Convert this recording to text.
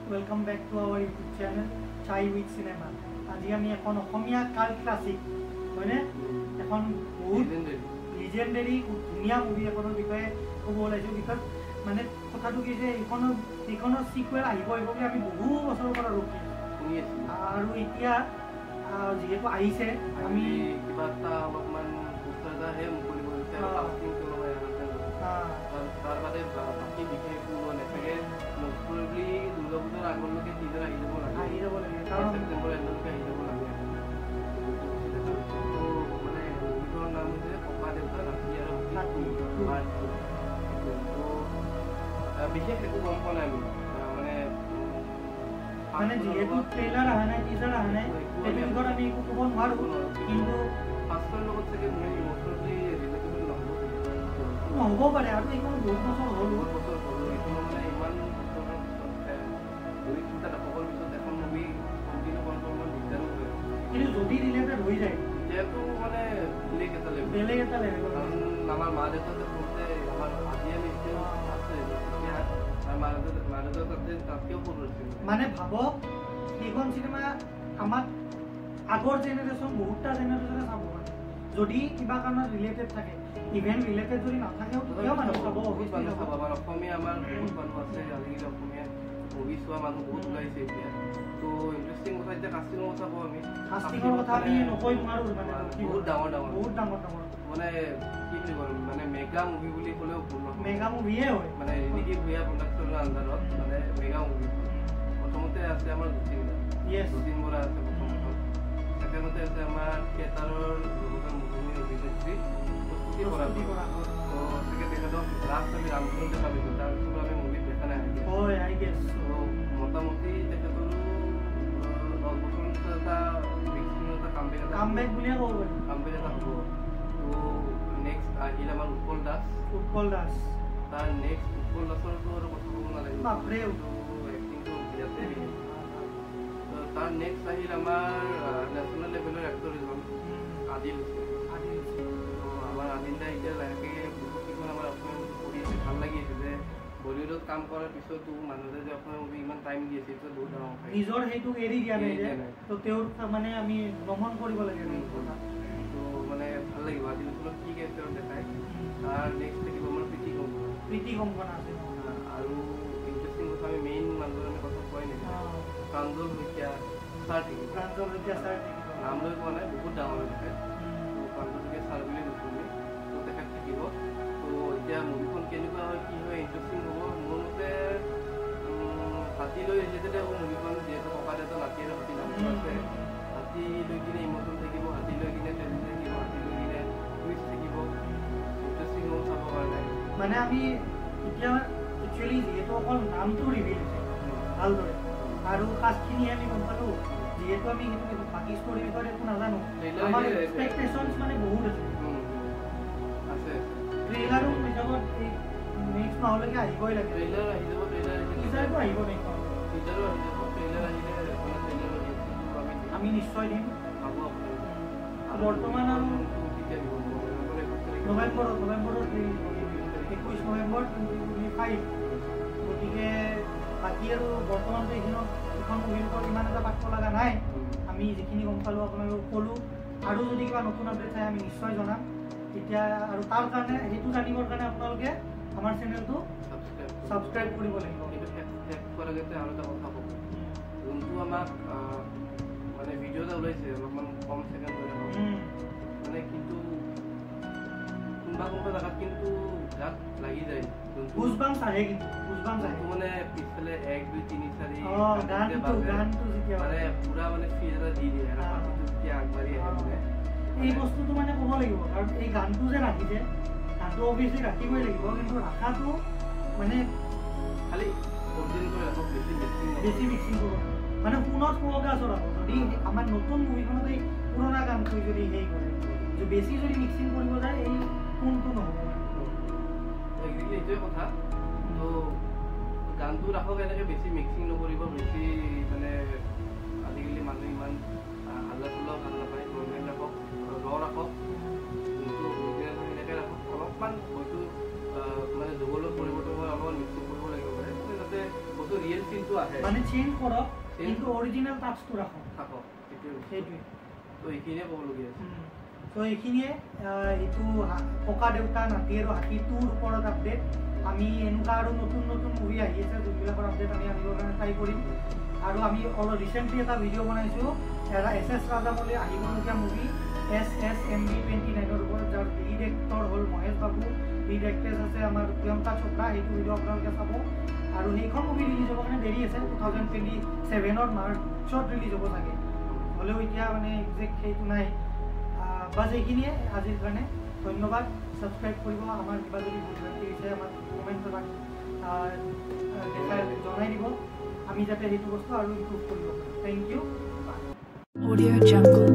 Welcome back to our YouTube channel Chai with Cinema. আজি আমি এখন অসমীয়া কাল্ট ক্লাসিক হয়নে এখন বহুত লিজেন্ডারি দুনিয়া মুভি এখনৰ বিষয়ে ক'ব ওলাইছো বিকজ মানে কথাটো কি যে এইখনৰ সিকুৱেল আহিব বুলি আমি বহু বছৰৰ পৰা ৰখি আছো আৰু এতিয়া যেহেতু আহিছে আমি কিবা এটা অলপমান উত্তৰটা হে মুকলি কৰিছে আৰু কাস্টিং কৰিব তাৰ বাদে বাকী বিশেষ কোনো নাথাকে নতুনলি দুৰ্গা পূজাৰ আগলৈকে টিজাৰ আহি যাব লাগে কাৰণ ছেপ্টেম্বৰ এণ্ডলৈকে আহি যাব লাগে মানে মুভিখনৰ নাম হৈছে ককা দেউতা নাতি আৰু বিশেষ একো গম পোৱা নাই আমি মানে যেহেতু ট্ৰেইলাৰ অহা নাই টিজাৰ অহা নাই সেইটো বিষয়ত আমি একো ক'ব নোৱাৰো কিন্তু ফাৰ্ষ্টৰ লগত চাগে মই ইমোচনেলি ৰিলেটেবল নহ'ব পাৰে আৰু এইখন বহুত বছৰ হ'ল এইখন মানে ইমান দুই তিনিটা দশকৰ পিছত এখন মুভি কণ্টিনিউ কৰাটো অকণমান দিগদাৰো হয় কিন্তু যদি ৰিলেটেড হৈ যায় তেতিয়াতো মানে বেলেগ এটা লেভেল কাৰণ আমাৰ মা দেউতাতে সৰুতে আমাৰ আজিয়ে নিশ্চয় আছে তেতিয়া মা দেউতা তাতকেও সৰু আছিল মানে ভাবক এইখন চিনেমা আমাক আগৰ জেনেৰেশ্যন বহুতটা জেনেৰেশ্যনে চাব মানে যদি কিবা কাৰণত ৰিলেটেড থাকে ইভেন ৰিলেটেড যদি নাথাকেও তেতিয়াও মানুহ চাব আমাৰ অসমীয়া আমাৰ বহুত মানুহ আছে আজিকালি অসমীয়া মুভি চোৱা মানুহ বহুত ওলাইছে এতিয়া তো ইণ্টাৰেষ্টিং কথা এতিয়া কাষ্টিঙৰ কথা কওঁ আমি কাষ্টিঙৰ কথা আমি নকৈ নোৱাৰো মানে বহুত ডাঙৰ মানে কি বুলি ক'ম মানে মেগা মুভি বুলি ক'লেও ভুল নহয় মেগা মুভিয়ে হয় মানে ৰিনিকি ভূঞা প্ৰডাকশ্যনৰ আণ্ডাৰত মানে মেগা মুভি প্ৰথমতে আছে আমাৰ যতীন বৰা আছে প্ৰথম ছেকেণ্ডতে আছে আমাৰ থিয়েটাৰৰ মুভি অভিনেত্ৰী প্ৰস্তুতি কৰা তো চাগে তেখেতক লাষ্ট আমি ৰামচন্দ্ৰ চাবিছোঁ তাৰপিছত আমি মুভি দেখা নাই মোটামুটি তেখেতৰো 10 বছৰ এটা কামবেক বুলিয়ে ক'ব পাৰি কামবেক এটা হ'ব তো নেক্সট আহিল আমাৰ উৎপল দাস তাৰ নেক্সট উৎপল দাসৰতো আৰু কথা ক'ব নালাগিব এক্টিংটো বিৰাটে তাৰ নেক্সট আহিল আমাৰ নেশ্যনেল লেভেলৰ এক্টৰ এজন আদিল আমাৰ আদিল দাই এতিয়া লাহেকৈ বহুত কিছুমান আমাৰ অসমীয়া মুভি কৰি আছে ভাল লাগি আছে যে বলিউডত কাম কৰাৰ পিছতো মানুহে যে অসমীয়া মুভি ইমান টাইম দি আছে এইটো বহুত ডাঙৰ কথা নিজৰ সেইটো এৰি দিয়া নাই তো তেওঁৰ মানে আমি ভ্ৰমণ কৰিব লাগে তো মানে ভাল লাগিব আদিলখনত কি কেৰেক্টাৰ দেখায় তাৰ নেক্সট থাকিব আমাৰ প্ৰীতি কংকনা আছে আৰু ইণ্টাৰেষ্টিং কথা আমি মেইন মানুহজনৰ আমি কথা কোৱাই নাই প্ৰাঞ্জল শইকীয়া ছাৰ নাম লৈ কোৱা নাই বহুত ডাঙৰ তেখেত তো প্ৰাঞ্জল শইকীয়া ছাৰ বুলি কৈছোঁ আমি তো তেখেত থাকিব তো এতিয়া মুভিখন কেনেকুৱা হয় কি হয় ইণ্টাৰেষ্টিং হ'ব মোৰ মতে হাতী লৈ ৰিলেটেড হ'ব মুভিখন যিহেতু ককা দেউতা নাতি আৰু হাতী নাম আছে হাতী লৈ কিনে ইমোচন থাকিব হাতী লৈ কিনে ট্ৰেজেডি থাকিব হাতী লৈ কিনে টুইষ্ট থাকিব ইণ্টাৰেষ্টিং হ'ব চাবৰ কাৰণে মানে আমি এতিয়া একচুৱেলি যিহেতু অকল নামটো ৰিভিল হৈছে ভালদৰে আৰু কাষ্টখিনি আমি গম পালোঁ যিহেতু আমি সেইটো বাকী ষ্টৰীৰ বিষয়ে একো নাজানো আমাৰ এক্সপেক্টেশ্যনছ মানে বহুত আছে ট্ৰেইলাৰো হিচাপত নেক্সট মাহলৈকে আহিবই লাগে ট্ৰেইলাৰ আহি যাব টিজাৰটো আহিব টিজাৰো আহি যাব ট্ৰেইলাৰ আহিলে আমি নিশ্চয় দিম বৰ্তমান আৰু নৱেম্বৰত 21 নৱেম্বৰ 2025 গতিকে বাকী আৰু বৰ্তমানটো এইখন মুভিৰ ওপৰত ইমান এটা পাতিব লগা নাই আমি যিখিনি গম পালোঁ আপোনালোকক ক'লোঁ আৰু যদি কিবা নতুন আপডেট চাই আমি নিশ্চয় জনাম তেতিয়া আৰু তাৰ কাৰণে সেইটো জানিবৰ কাৰণে আপোনালোকে আমাৰ চেনেলটো ছাবস্ক্ৰাইব কৰিব লাগিব আৰু এটা কথা ক'ব যোনটো আমাক মানে ভিডিঅ' এটা ওলাইছে অলপমান কম ছেকেণ্ড মানে কিন্তু কোনোবা জেগাত কিন্তু গাত লাগি যায় গুজবাম্পছ আহে মানে পিছফালে 1 2 3 4 মানে পুৰা মানে ফিল এটা দি দিয়ে আৰু পাতিটো যেতিয়া আগবাঢ়ি আহে মানে এই বস্তুটো মানে ক'ব লাগিব কাৰণ এই গানটো যে ৰাখিছে গানটো অভিয়াছলি ৰাখিবই লাগিব কিন্তু ৰাখাটো মানে খালি অৰিজিনেল কৰি ৰাখক বেছি মিক্সিং কৰিব মানে ফোনত কোৱাগা চলাব যদি আমাৰ নতুন মুভিখনত এই পুৰণা গানটো যদি হেৰি কৰে বেছি যদি মিক্সিং কৰিব যায় এই কোনটো নহ'ব একজেক্টলি এইটোৱে কথা তো গানটো ৰাখক এনেকৈ বেছি মিক্সিং নকৰিব বেছি মানে আজিকালি মানুহ ইমান হাল্লা চাল্লাও ভাল নাপায় নৰ্মেল ৰাখক ৰাখক যোনটো অৰিজিনেল হয় এনেকৈ ৰাখক অলপমান হয়তো মানে যুগলৰ পৰিৱৰ্তন অলপমান মিক্সিং কৰিব লাগিব পাৰে যাতে বস্তু ৰিয়েল ফিলটো মানে চেঞ্জ কৰক কিন্তু অৰিজিনেল টাচটো ৰাখক সেইটোৱে তো এইখিনিয়ে ক'বলগীয়া আছে তো এইখিনিয়ে এইটো ককা দেউতা নাতি আৰু হাতী 2ৰ ওপৰত আপডেট আমি এনেকুৱা আৰু নতুন নতুন মুভি আহি আছে যোনবিলাকৰ আপডেট আমি আনিবৰ কাৰণে ট্ৰাই কৰিম আৰু আমি অলপ ৰিচেণ্টলি এটা ভিডিঅ' বনাইছোঁ এটা SS ৰাজামৌলি আহিবলগীয়া মুভি SSMB29ৰ ওপৰত যাৰ লিড এক্টৰ হ'ল মহেশ বাবু লিড এক্ট্ৰেছ আছে আমাৰ প্ৰিয়ংকা চোপ্ৰা সেইটো ভিডিঅ' আপোনালোকে চাব আৰু সেইখন মুভি ৰিলিজ হ'বৰ কাৰণে দেৰি আছে 2027ৰ মাৰ্চত ৰিলিজ হ'ব চাগে হ'লেও এতিয়া মানে একজেক্ট সেইটো নাই বাছ এইখিনিয়ে আজিৰ কাৰণে ধন্যবাদ ছাবস্ক্ৰাইব কৰিব আমাৰ কিবা যদি ভুল হৈছে আমাৰ কমেণ্ট জনাই দিব আমি যাতে সেইটো বস্তু আৰু ইমপ্ৰুভ কৰিব পাৰোঁ থেংক ইউ Audio Jungle